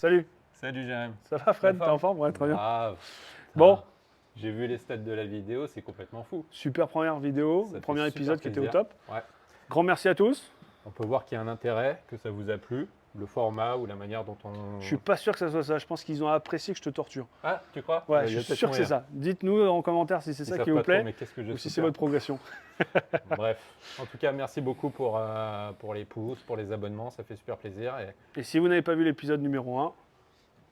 Salut. Salut Jérémy. Ça va Fred? T'es en forme? Ouais, très bien. Ah, Bon, j'ai vu les stats de la vidéo, c'est complètement fou. super première vidéo, Ça fait premier super épisode qui était au plaisir. top. Ouais. Grand merci à tous. On peut voir qu'il y a un intérêt, que ça vous a plu, le format ou la manière dont on... Je suis pas sûr que ça soit ça. Je pense qu'ils ont apprécié que je te torture. Ah, tu crois? Ouais, Il y a je suis peut-être sûr que c'est moyen. ça. Dites-nous en commentaire si c'est Ils ça savent qui vous pas trop, plaît mais qu'est-ce que je ou si sais c'est votre progression. Bref, en tout cas, merci beaucoup pour les pouces, pour les abonnements, ça fait super plaisir. Et Et si vous n'avez pas vu l'épisode numéro 1,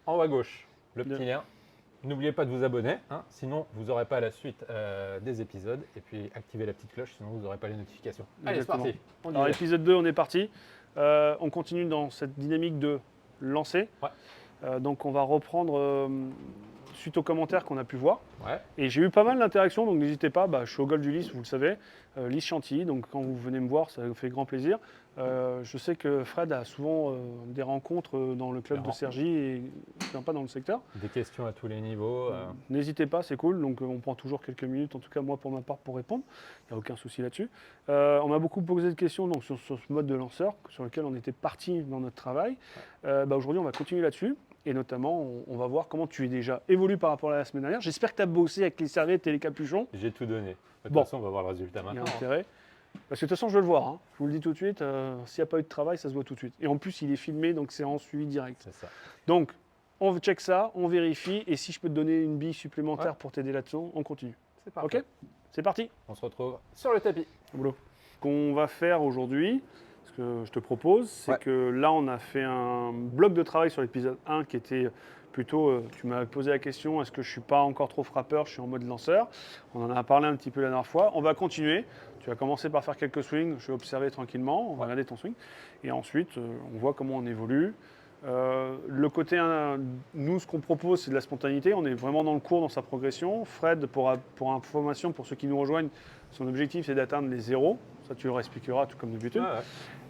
en haut à gauche, le De- petit lien. N'oubliez pas de vous abonner, hein, sinon vous n'aurez pas la suite des épisodes. Et puis activez la petite cloche, sinon vous n'aurez pas les notifications. Allez, c'est Exactement. parti. On y alors va. épisode 2, on est parti. On continue dans cette dynamique de lancer. Ouais. Donc on va reprendre suite aux commentaires qu'on a pu voir. Ouais. Et j'ai eu pas mal d'interactions, donc n'hésitez pas, je suis au Golf du Lys, vous le savez, Lys Chantilly, donc quand vous venez me voir, ça me fait grand plaisir. Je sais que Fred a souvent des rencontres dans le club de Clairement. Cergy et pas dans le secteur. Des questions à tous les niveaux. N'hésitez pas, c'est cool, donc on prend toujours quelques minutes, en tout cas moi pour ma part, pour répondre, il n'y a aucun souci là-dessus. On m'a beaucoup posé de questions donc, sur ce mode de lanceur, sur lequel on était parti dans notre travail. Aujourd'hui on va continuer là-dessus. Et notamment, on va voir comment tu es déjà évolué par rapport à la semaine dernière. J'espère que tu as bossé avec les serviettes et les capuchons. J'ai tout donné. De toute Bon. façon, on va voir le résultat Il y a maintenant. intérêt. Parce que de toute façon, je veux le voir. Hein. Je vous le dis tout de suite. S'il n'y a pas eu de travail, ça se voit tout de suite. Et en plus, il est filmé, donc c'est en suivi direct. C'est ça. Donc, on check ça, on vérifie. Et si je peux te donner une bille supplémentaire Ouais. pour t'aider là-dessous, on continue. C'est parti. Ok? C'est parti. On se retrouve sur le tapis. Au boulot. Ce qu'on va faire aujourd'hui, ce que je te propose, c'est Ouais. que là, on a fait un bloc de travail sur l'épisode 1 qui était plutôt, tu m'as posé la question, est-ce que je ne suis pas encore trop frappeur, je suis en mode lanceur. On en a parlé un petit peu la dernière fois. On va continuer. Tu vas commencer par faire quelques swings, je vais observer tranquillement, on va regarder ton swing. Et ensuite, on voit comment on évolue. Le côté, nous, ce qu'on propose, c'est de la spontanéité. On est vraiment dans le cours, dans sa progression. Fred, pour information, pour ceux qui nous rejoignent, son objectif, c'est d'atteindre les zéros. Ça, tu leur expliqueras, tout comme d'habitude.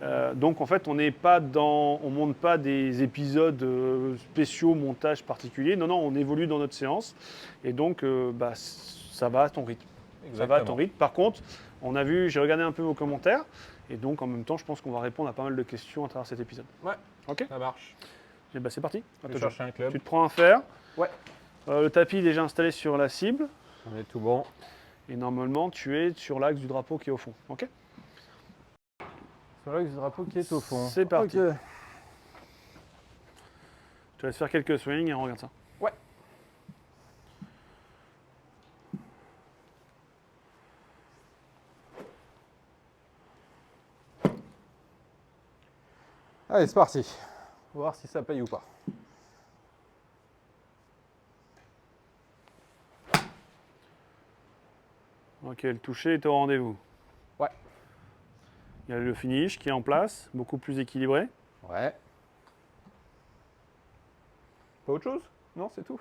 Ouais. Donc, en fait, on ne monte pas des épisodes spéciaux, montage particulier. Non, non, on évolue dans notre séance. Et donc, ça va à ton rythme. Ça va à ton rythme. Par contre, j'ai regardé un peu vos commentaires. Et donc, en même temps, je pense qu'on va répondre à pas mal de questions à travers cet épisode. Ouais. Ok? Ça marche. Et c'est parti. Je vais Attends, chercher un club. tu te prends un fer. Ouais. Le tapis est déjà installé sur la cible. On est tout bon. Et normalement, tu es sur l'axe du drapeau qui est au fond. Ok? Sur l'axe du drapeau qui est au fond. C'est parti. Ok. Je te laisse faire quelques swings et on regarde ça. Ouais. Allez, c'est parti. On va voir si ça paye ou pas. Ok, le toucher est au rendez-vous. Ouais. Il y a le finish qui est en place, beaucoup plus équilibré. Ouais. Pas autre chose? Non, c'est tout.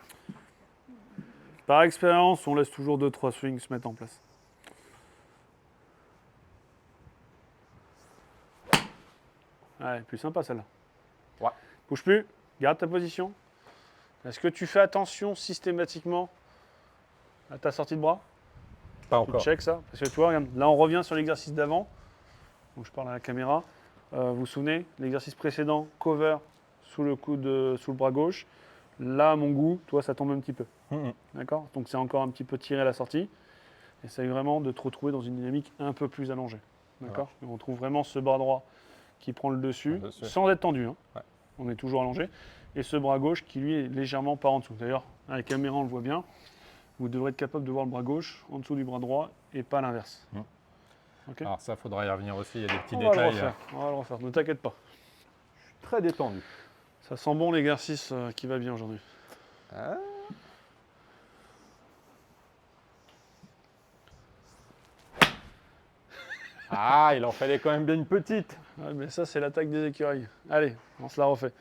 Par expérience, on laisse toujours 2-3 swings se mettre en place. Ouais, plus sympa celle-là. Ouais. Bouge plus, garde ta position. Est-ce que tu fais attention systématiquement à ta sortie de bras? Pas Tu encore. check ça. Parce que tu vois, regarde, là on revient sur l'exercice d'avant. Donc je parle à la caméra. Vous vous souvenez, l'exercice précédent, cover sous le bras gauche. Là, à mon goût, toi, ça tombe un petit peu. D'accord? Donc c'est encore un petit peu tiré à la sortie. Essaye vraiment de te retrouver dans une dynamique un peu plus allongée. D'accord? Et on trouve vraiment ce bras droit qui prend le dessus, sans être tendu. Hein. Ouais. On est toujours allongé. Et ce bras gauche qui, lui, est légèrement par en dessous. D'ailleurs, à la caméra, on le voit bien. Vous devrez être capable de voir le bras gauche en dessous du bras droit et pas l'inverse. Ok? Alors ça, faudra y revenir aussi. Il y a des petits On va le détails. refaire. On va le refaire. Ne t'inquiète pas. Très détendu. Ça sent bon l'exercice qui va bien aujourd'hui. Ah, il en fallait quand même bien une petite. Ouais, mais ça, c'est l'attaque des écureuils. Allez, on se la refait.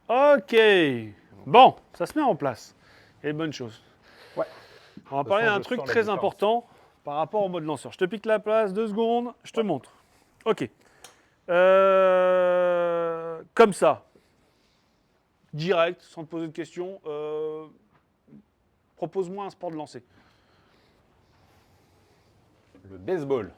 Ok. Bon, ça se met en place. Et bonne chose. Ouais. On va De parler toute façon, d'un je truc sens la très différence. important par rapport au mode lanceur. Je te pique la place, 2 secondes, je te montre. Ok. Comme ça. direct, sans te poser de questions. Propose-moi un sport de lancer. Le baseball.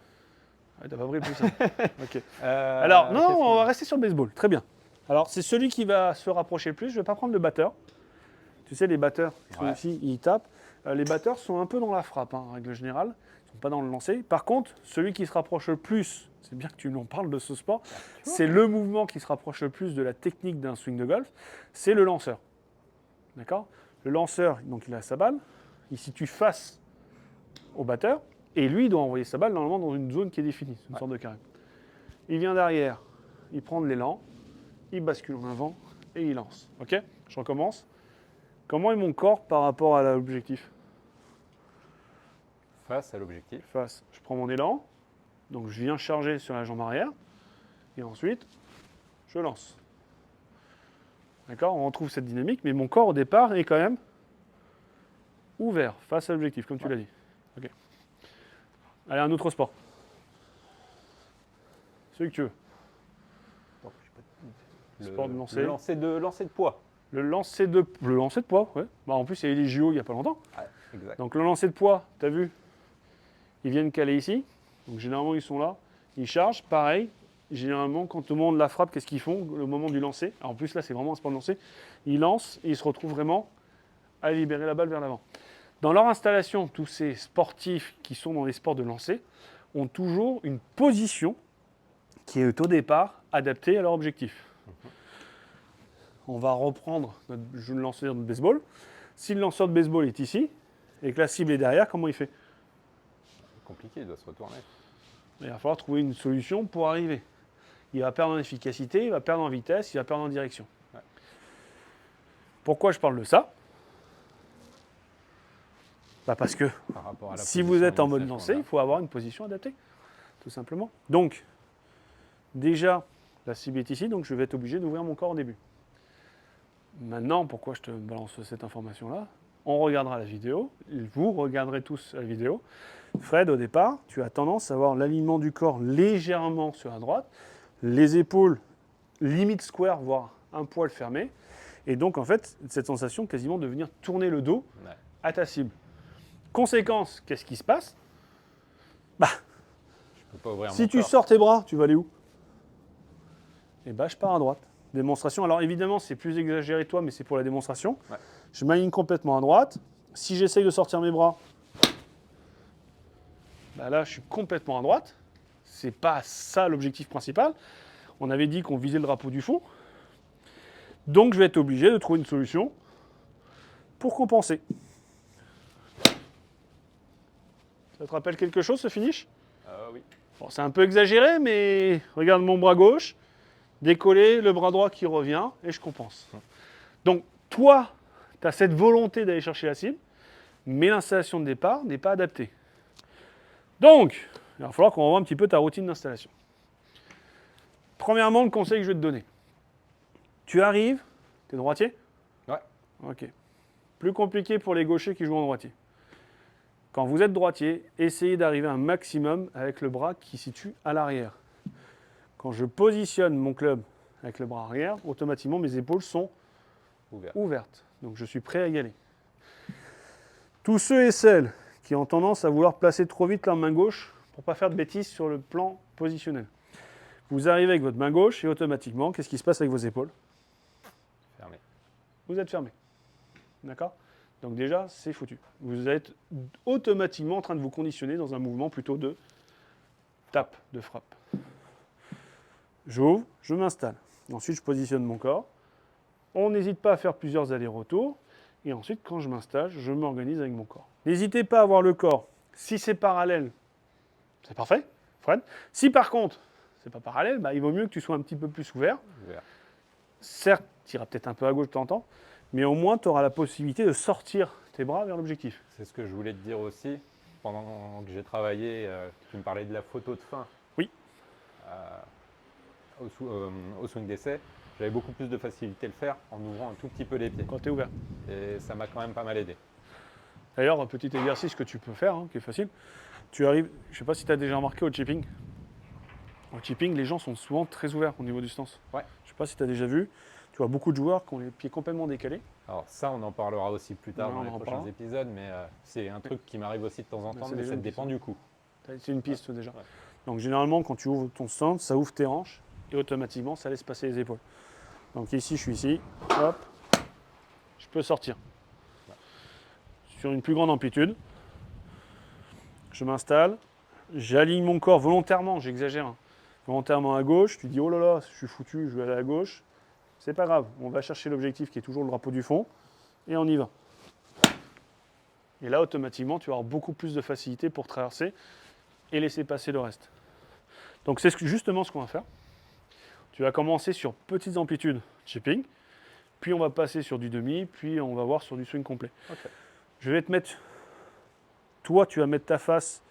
Ah, t'as pas pris plus simple. Ok. Alors, non, qu'est-ce on qu'on va a rester sur le baseball. Très bien. Alors, c'est celui qui va se rapprocher le plus. Je ne vais pas prendre le batteur. Tu sais, les batteurs qui sont Ouais. ici, ils tapent. Les batteurs sont un peu dans la frappe, en règle générale. Ils ne sont pas dans le lancer. Par contre, celui qui se rapproche le plus, c'est bien que tu nous parles de ce sport, c'est le mouvement qui se rapproche le plus de la technique d'un swing de golf, c'est le lanceur. D'accord? Le lanceur, donc il a sa balle, il situe face au batteur, et lui, il doit envoyer sa balle normalement dans une zone qui est définie, une sorte de carré. Il vient derrière, il prend de l'élan, il bascule en avant et il lance. Ok? Je recommence. Comment est mon corps par rapport à l'objectif? Face à l'objectif. Face. Je prends mon élan, donc je viens charger sur la jambe arrière, et ensuite, je lance. D'accord? On retrouve cette dynamique, mais mon corps au départ est quand même ouvert face à l'objectif, comme tu l'as dit. Ok. Allez, un autre sport. Celui que tu veux. Sport de lancer. Le lancer de poids. Le lancer de poids, ouais. Bah, en plus, il y a eu les JO il n'y a pas longtemps. Ouais, exact. Donc le lancer de poids, tu as vu, ils viennent caler ici. Donc généralement, ils sont là. Ils chargent. Pareil, généralement, quand au moment de la frappe, qu'est-ce qu'ils font? Le moment du lancer. Alors, en plus, là, c'est vraiment un sport de lancer. Ils lancent et ils se retrouvent vraiment à libérer la balle vers l'avant. Dans leur installation, tous ces sportifs qui sont dans les sports de lancer ont toujours une position qui est au départ adaptée à leur objectif. On va reprendre le lanceur de baseball. Si le lanceur de baseball est ici et que la cible est derrière, comment il fait? Compliqué, il doit se retourner. Il va falloir trouver une solution pour arriver. Il va perdre en efficacité, il va perdre en vitesse, il va perdre en direction. Ouais. Pourquoi je parle de ça? Bah parce que Par rapport à la si position vous êtes en mode initiale lancé, qu'on a. il faut avoir une position adaptée, tout simplement. Donc, déjà, la cible est ici, donc je vais être obligé d'ouvrir mon corps au début. Maintenant, pourquoi je te balance cette information-là? On regardera la vidéo, vous regarderez tous la vidéo. Fred, au départ, tu as tendance à avoir l'alignement du corps légèrement sur la droite, les épaules limite square, voire un poil fermé, et donc en fait, cette sensation quasiment de venir tourner le dos Ouais. à ta cible. Conséquence, qu'est-ce qui se passe? Bah, Je peux pas ouvrir si mon tu corps. sors tes bras, tu vas aller où? Eh bah, je pars à droite. Démonstration. Alors évidemment, c'est plus exagéré toi, mais c'est pour la démonstration. Ouais. Je m'aligne complètement à droite. Si j'essaye de sortir mes bras, bah là, je suis complètement à droite. C'est pas ça l'objectif principal. On avait dit qu'on visait le drapeau du fond. Donc, je vais être obligé de trouver une solution pour compenser. Ça te rappelle quelque chose, ce finish? Oui. Bon, c'est un peu exagéré, mais regarde mon bras gauche, décoller, le bras droit qui revient, et je compense. Donc, toi, tu as cette volonté d'aller chercher la cible, mais l'installation de départ n'est pas adaptée. Donc, il va falloir qu'on revoie un petit peu ta routine d'installation. Premièrement, le conseil que je vais te donner. Tu arrives, tu es droitier? Ouais. Ok. Plus compliqué pour les gauchers qui jouent en droitier. Quand vous êtes droitier, essayez d'arriver un maximum avec le bras qui situe à l'arrière. Quand je positionne mon club avec le bras arrière, automatiquement mes épaules sont ouvertes. Donc je suis prêt à y aller. Tous ceux et celles qui ont tendance à vouloir placer trop vite leur main gauche pour ne pas faire de bêtises sur le plan positionnel. Vous arrivez avec votre main gauche et automatiquement, qu'est-ce qui se passe avec vos épaules? Fermé. Vous êtes fermé. D'accord? Donc déjà, c'est foutu. Vous êtes automatiquement en train de vous conditionner dans un mouvement plutôt de tape, de frappe. J'ouvre, je m'installe. Ensuite, je positionne mon corps. On n'hésite pas à faire plusieurs allers-retours. Et ensuite, quand je m'installe, je m'organise avec mon corps. N'hésitez pas à avoir le corps. Si c'est parallèle, c'est parfait, Fred. Si par contre, c'est pas parallèle, bah, il vaut mieux que tu sois un petit peu plus ouvert. Certes, tu iras peut-être un peu à gauche de temps en temps, mais au moins, tu auras la possibilité de sortir tes bras vers l'objectif. C'est ce que je voulais te dire aussi. Pendant que j'ai travaillé, tu me parlais de la photo de fin. Oui. Au swing d'essai, j'avais beaucoup plus de facilité à le faire en ouvrant un tout petit peu les pieds. Quand tu es ouvert. Et ça m'a quand même pas mal aidé. D'ailleurs, un petit exercice que tu peux faire, qui est facile. Tu arrives, je ne sais pas si tu as déjà remarqué au chipping. Au chipping, les gens sont souvent très ouverts au niveau du stance. Ouais. Je ne sais pas si tu as déjà vu. Tu vois beaucoup de joueurs qui ont les pieds complètement décalés. Alors ça, on en parlera aussi plus tard Ouais, dans on les en prochains parlera. épisodes, mais c'est un truc qui m'arrive aussi de temps en temps, c'est mais déjà ça une dépend piste. du coup. C'est une piste déjà. Ouais. Donc généralement, quand tu ouvres ton stand, ça ouvre tes hanches et automatiquement, ça laisse passer les épaules. Donc ici, je suis ici, hop, je peux sortir. Sur une plus grande amplitude, je m'installe, j'aligne mon corps volontairement, j'exagère, hein, volontairement à gauche. Tu dis, oh là là, je suis foutu, je vais aller à gauche. C'est pas grave, on va chercher l'objectif qui est toujours le drapeau du fond et on y va. Et là, automatiquement, tu vas avoir beaucoup plus de facilité pour traverser et laisser passer le reste. Donc c'est justement ce qu'on va faire. Tu vas commencer sur petites amplitudes chipping, puis on va passer sur du demi, puis on va voir sur du swing complet. Okay. Je vais te mettre, toi tu vas mettre ta face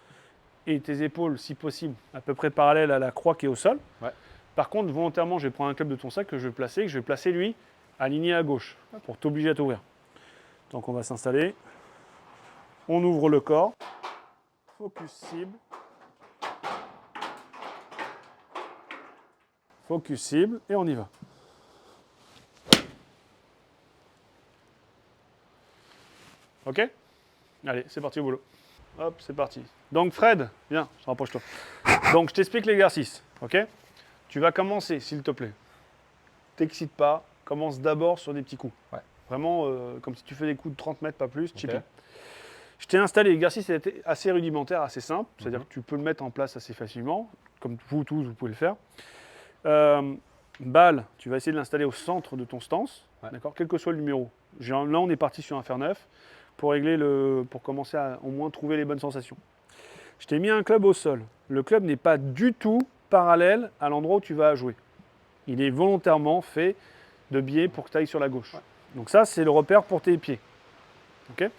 et tes épaules, si possible, à peu près parallèles à la croix qui est au sol. Ouais. Par contre, volontairement, je vais prendre un club de ton sac que je vais placer lui aligné à gauche pour t'obliger à t'ouvrir. Donc on va s'installer, on ouvre le corps, focus cible, focus cible et on y va. Ok? Allez, c'est parti au boulot. Hop, c'est parti. Donc Fred, viens, rapproche-toi. Donc je t'explique l'exercice, ok? Tu vas commencer, s'il te plaît. T'excite pas, commence d'abord sur des petits coups. Ouais. Vraiment, comme si tu fais des coups de 30 mètres, pas plus, chipping. Okay. Je t'ai installé, l'exercice est assez rudimentaire, assez simple, c'est-à-dire que tu peux le mettre en place assez facilement, comme vous tous, vous pouvez le faire. Balle, tu vas essayer de l'installer au centre de ton stance, Ouais. d'accord, quel que soit le numéro. Là, on est parti sur un fer 9 pour commencer à au moins trouver les bonnes sensations. Je t'ai mis un club au sol. Le club n'est pas du tout parallèle à l'endroit où tu vas jouer. Il est volontairement fait de biais pour que tu ailles sur la gauche. Ouais. Donc ça, c'est le repère pour tes pieds. Okay,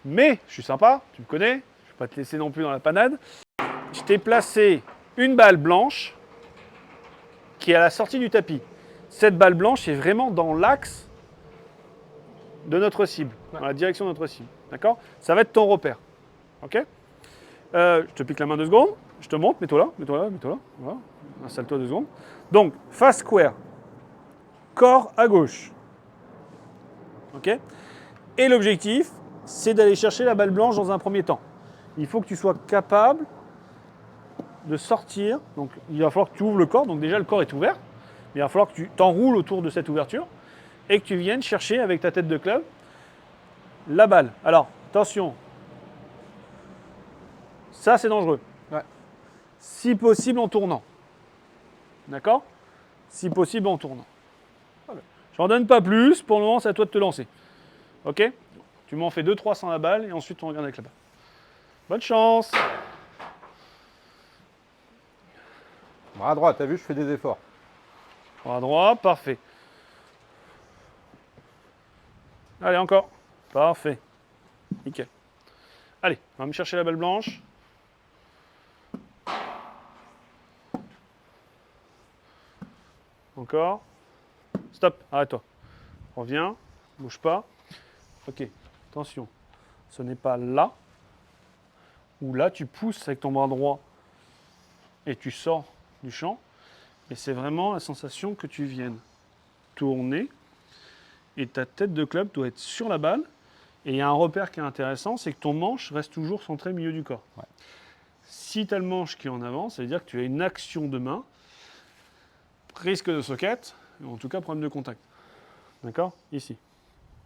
mais, je suis sympa, tu me connais, je ne vais pas te laisser non plus dans la panade. Je t'ai placé une balle blanche qui est à la sortie du tapis. Cette balle blanche est vraiment dans l'axe de notre cible, dans la direction de notre cible. D'accord? Ça va être ton repère. Ok? Je te pique la main 2 secondes, je te montre, mets-toi là. Voilà. Installe-toi 2 secondes. Donc, face square, corps à gauche. Ok? Et l'objectif, c'est d'aller chercher la balle blanche dans un premier temps. Il faut que tu sois capable de sortir. Donc, il va falloir que tu ouvres le corps. Donc, déjà, le corps est ouvert. Mais il va falloir que tu t'enroules autour de cette ouverture et que tu viennes chercher avec ta tête de club la balle. Alors, attention. Ça, c'est dangereux. Ouais. Si possible, en tournant. D'accord? Si possible, en tournant. J'en donne pas plus. Pour le moment, c'est à toi de te lancer. Ok? Tu m'en fais 2-3 sans la balle et ensuite on regarde avec la balle. Bonne chance! Bras droit, t'as vu, je fais des efforts. Bras droit, parfait. Allez, encore. Parfait. Nickel. Allez, on va me chercher la balle blanche. Encore. Stop, arrête-toi. Reviens, bouge pas. Ok, attention. Ce n'est pas là, où là tu pousses avec ton bras droit et tu sors du champ. Et c'est vraiment la sensation que tu viennes tourner et ta tête de club doit être sur la balle. Et il y a un repère qui est intéressant, c'est que ton manche reste toujours centré au milieu du corps. Ouais. Si tu as le manche qui est en avant, ça veut dire que tu as une action de main, risque de socket, ou en tout cas problème de contact. D'accord? Ici.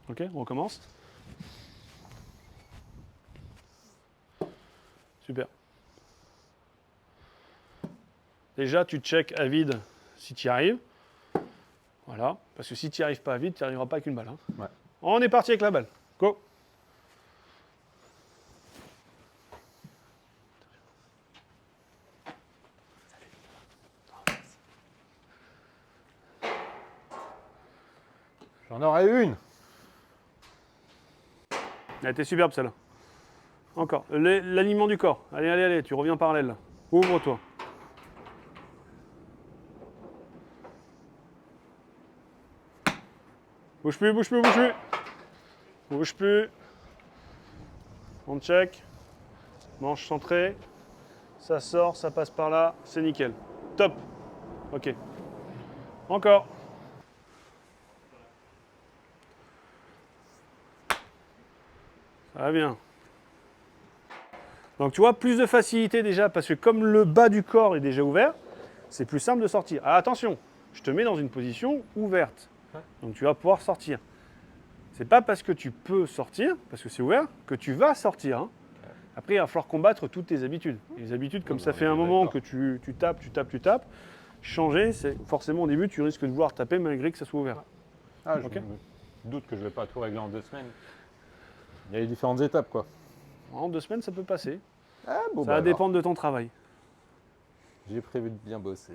Ok, on recommence. Super. Déjà, tu check à vide si tu y arrives. Voilà. Parce que si tu n'y arrives pas à vide, tu n'y arriveras pas avec une balle. Hein. Ouais. On est parti avec la balle. Go. J'en aurais une. Elle était superbe celle-là. Encore. L'alignement du corps. Allez, allez, allez. Tu reviens parallèle là. Ouvre-toi. Bouge plus, bouge plus, bouge plus. Bouge plus. On check. Manche centrée. Ça sort, ça passe par là. C'est nickel. Top. Ok. Encore. Ça va bien. Donc tu vois, plus de facilité déjà, parce que comme le bas du corps est déjà ouvert, c'est plus simple de sortir. Ah, attention, je te mets dans une position ouverte. Donc tu vas pouvoir sortir. C'est pas parce que tu peux sortir, parce que c'est ouvert, que tu vas sortir. Hein. Après, il va falloir combattre toutes tes habitudes. Et les habitudes, comme ça fait un moment que tu tapes, changer, c'est forcément au début, tu risques de vouloir taper malgré que ça soit ouvert. Ah, je Ok. me doute que je vais pas tout régler en 2 semaines. Il y a les différentes étapes, quoi. En 2 semaines, ça peut passer. Ah, bon, Ça va dépendre de ton travail. J'ai prévu de bien bosser.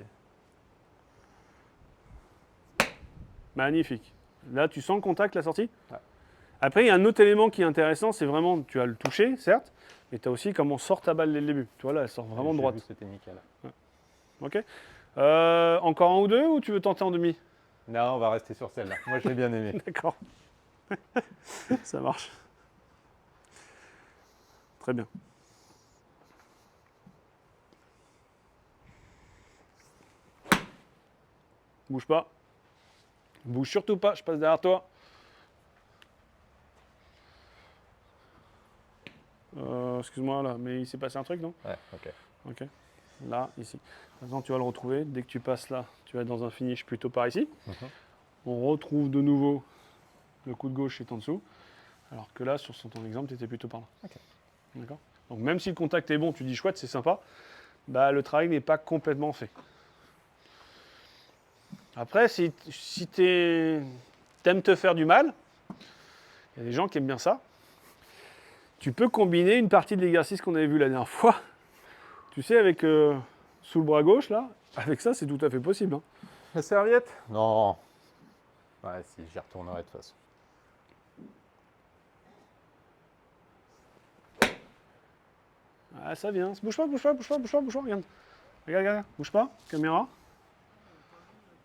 Magnifique. Là, tu sens le contact, la sortie. Ouais. Après, il y a un autre élément qui est intéressant, c'est vraiment, tu as le toucher, certes, mais tu as aussi comment sort ta balle dès le début. Tu vois là, elle sort vraiment J'ai droite. vu, c'était nickel. Ok. Encore un ou deux ou tu veux tenter en demi? Non, on va rester sur celle-là. Moi, je l'ai bien aimé. D'accord. Ça marche. Très bien. Bouge pas. Bouge surtout pas, je passe derrière toi. Excuse-moi là, mais il s'est passé un truc, non? Ouais, ok. Ok. Là, ici. Maintenant, tu vas le retrouver. Dès que tu passes là, tu vas être dans un finish plutôt par ici. On retrouve de nouveau le coup de gauche est en dessous. Alors que là, sur ton exemple, tu étais plutôt par là. Ok. D'accord. Donc même si le contact est bon, tu dis chouette, c'est sympa, bah, le travail n'est pas complètement fait. Après, si tu aimes te faire du mal, il y a des gens qui aiment bien ça, tu peux combiner une partie de l'exercice qu'on avait vu la dernière fois. Tu sais, avec sous le bras gauche, là, avec ça, c'est tout à fait possible. Hein. La serviette? Non. Ouais, si, j'y retournerai de toute façon. Ah, ça vient. Bouge pas, bouge pas, bouge pas, bouge pas, bouge pas, regarde. Regarde, regarde, bouge pas, caméra.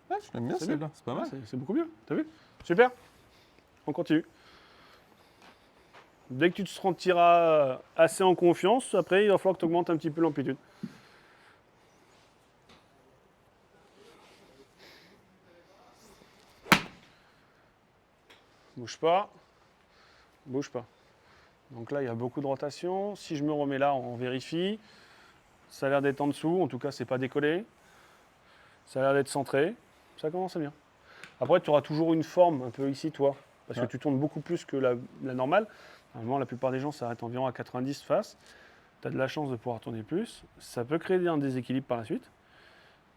Ouais, je l'aime bien C'est celle-là, c'est pas mal. C'est beaucoup mieux, t'as vu? Super. On continue. Dès que tu te sentiras assez en confiance, après, il va falloir que tu augmentes un petit peu l'amplitude. Bouge pas. Bouge pas. Donc là, il y a beaucoup de rotation. Si je me remets là, on vérifie. Ça a l'air d'être en dessous. En tout cas, c'est pas décollé. Ça a l'air d'être centré. Ça commence à bien. Après, tu auras toujours une forme un peu ici, toi. Parce que tu tournes beaucoup plus que la normale. Normalement, la plupart des gens s'arrêtent environ à 90 face. Tu as de la chance de pouvoir tourner plus. Ça peut créer un déséquilibre par la suite.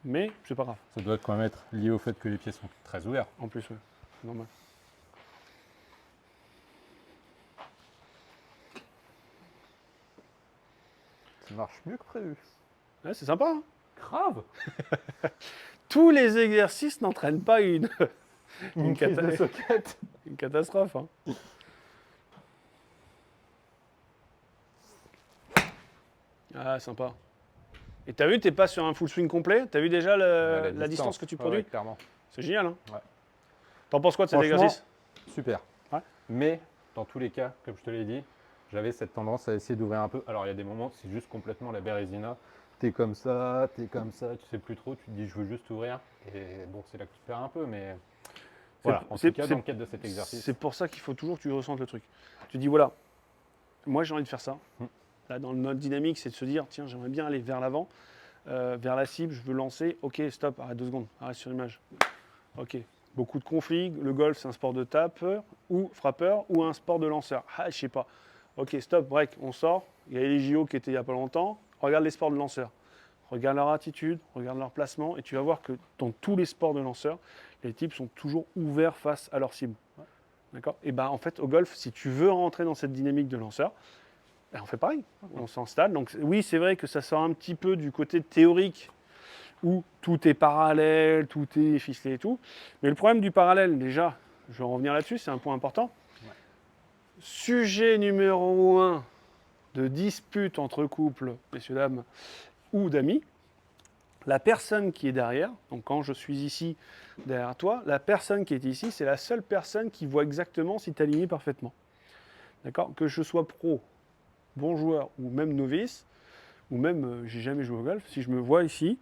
Mais c'est pas grave. Ça doit quand même être lié au fait que les pieds sont très ouverts. En plus, ouais. C'est normal. Ça marche mieux que prévu. Ouais, c'est sympa. Hein. Grave. Tous les exercices n'entraînent pas une crise de socket. une catastrophe. Hein. Ah, sympa. Et t'as vu, t'es pas sur un full swing complet. T'as vu déjà la distance que tu produis. Ouais, clairement. C'est génial. Hein. Ouais. T'en penses quoi de cet Franchement, exercice? Super. Ouais. Mais dans tous les cas, comme je te l'ai dit, j'avais cette tendance à essayer d'ouvrir un peu. Alors il y a des moments, c'est juste complètement la bérésina. T'es comme ça, tu sais plus trop, tu te dis je veux juste ouvrir. Et bon, c'est là que tu perds un peu, mais voilà. En tout cas, dans le cadre de cet exercice. C'est pour ça qu'il faut toujours que tu ressentes le truc. Tu dis voilà, moi j'ai envie de faire ça. Là, dans notre dynamique, c'est de se dire tiens, j'aimerais bien aller vers l'avant, vers la cible, je veux lancer. Ok, stop, arrête 2 secondes, arrête sur l'image. Ok, beaucoup de conflits. Le golf, c'est un sport de tapeur ou frappeur ou un sport de lanceur. Ah, je sais pas. Ok, stop, break, on sort. Il y a les JO qui étaient il n'y a pas longtemps. Regarde les sports de lanceurs. Regarde leur attitude, regarde leur placement, et tu vas voir que dans tous les sports de lanceurs, les types sont toujours ouverts face à leur cible. D'accord? Et ben en fait, au golf, si tu veux rentrer dans cette dynamique de lanceur, ben, on fait pareil. On s'installe. Donc oui, c'est vrai que ça sort un petit peu du côté théorique où tout est parallèle, tout est ficelé et tout. Mais le problème du parallèle, déjà, je vais en revenir là-dessus, c'est un point important. Ouais. Sujet numéro 1 de dispute entre couples, messieurs, dames, ou d'amis, la personne qui est derrière, donc quand je suis ici derrière toi, la personne qui est ici, c'est la seule personne qui voit exactement si tu es aligné parfaitement. D'accord? Que je sois pro, bon joueur ou même novice, ou même j'ai jamais joué au golf, si je me vois ici,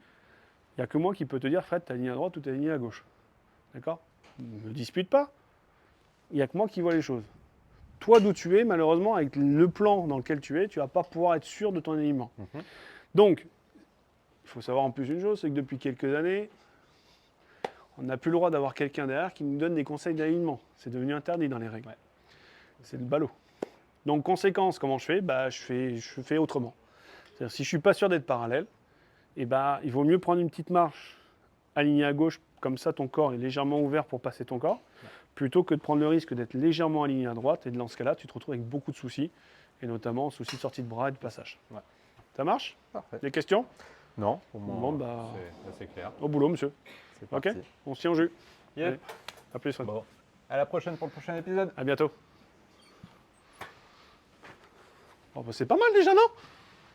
il n'y a que moi qui peux te dire Fred, tu es aligné à droite ou tu es aligné à gauche. D'accord? Ne me dispute pas. Il n'y a que moi qui vois les choses. toi d'où tu es, malheureusement, avec le plan dans lequel tu es, tu vas pas pouvoir être sûr de ton alignement. Mhm. Donc, il faut savoir en plus une chose, c'est que depuis quelques années, on n'a plus le droit d'avoir quelqu'un derrière qui nous donne des conseils d'alignement. C'est devenu interdit dans les règles. Ouais. C'est le ballot. Donc, conséquence, comment je fais? Je fais autrement. C'est-à-dire, si je suis pas sûr d'être parallèle, il vaut mieux prendre une petite marche alignée à gauche, comme ça ton corps est légèrement ouvert pour passer ton corps, plutôt que de prendre le risque d'être légèrement aligné à droite. Et dans ce cas-là, tu te retrouves avec beaucoup de soucis, et notamment soucis de sortie de bras et de passage. Ouais. Ça marche? Parfait. Des questions? Non, au moins, Bon, c'est clair. au boulot, monsieur. C'est Ok? parti. On se tient au jus. Yep. Allez, à plus, Fred. Bon. À la prochaine pour le prochain épisode. À bientôt. Oh, bah, c'est pas mal déjà, non?